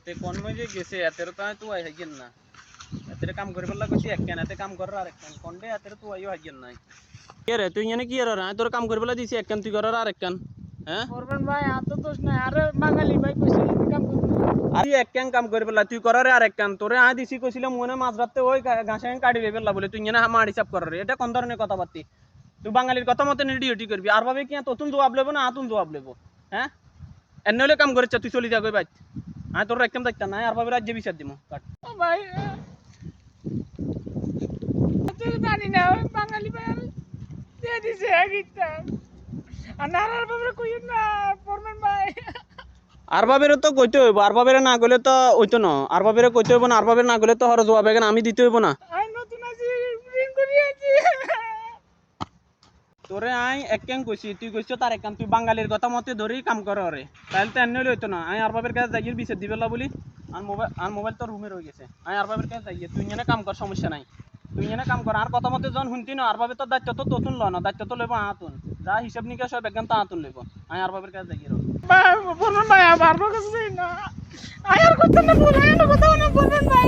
তে কোন মজে গেছে এতের তো তুই আই হাইগেন না এতের কাম করে বললা কইছি এক কেন এতে কাম করার আর এক কেন কোনডে এতের তুই আইও হাইগেন নাই কে রে তুই এনে কি আর তোর কাম করে বলা দিছি এক কেন তুই করার আর এক কেন হ্যাঁ করবেন ভাই এত দোষ নাই আরে বাঙালি ভাই কইছে কাম করতে আরে এক কেন কাম করে বললা তুই করার আর এক কেন তোরে আই দিছি কইছিলাম মনে মাছ রাতে ওই ঘাসে কাটি লেবেলা বলে তুই এনে মার হিসাব করার এটা কোন ধরনের কথাবার্তি তুই বাঙালির কথা মতে ডিউটি করবি আর ভাবে কি তোতুন জবাব লেবো না আতুন জবাব লেবো হ্যাঁ এনে হলে কাম করেছ তুই চলি যা কই বাইত আমি তোর একদম দেখতা না আর ভাবে রাজ্যে বিচার দিমু কাট ও ভাই তুই জানি না ওই বাঙালি ভাই আর দিয়ে দিছে গিটা আর নারার বাবরে কই না ফরমান ভাই আর ভাবের তো কইতে হইব আর ভাবের না গলে তো হইতো না আর ভাবের কইতে হইব না আর ভাবের না গলে তো হর জবাব এখানে আমি দিতে হইব না আই নতুন আছি রিং করি আছি তোরে আই এক ক্যাং কইছি তুই কইছ তার এক কাম তুই বাঙালির কথা মতে ধরেই কাম কর রে তাহলে তো এনে হইতো না আই আর ভাবের কাছে যাইয়ের বিচার দিবেলা বলি আর মোবাইল তো রুমে রয়ে গেছে আই আর ভাবের কাছে যাইয়ে তুই এনে কাম কর সমস্যা নাই তুই এনে কাম কর আর কথা মতে জন শুনতি না আর ভাবে তো দায়িত্ব তো তোতুন ল না দায়িত্ব তো লইব আতুন যা হিসাব নিকাশ সব একদম তা আতুন লইব আই আর ভাবের কাছে যাইয়ে ভাই ফরমান ভাই আর বারবার কাছে না আয়ার কথা না বলে না কথা না ফরমান ভাই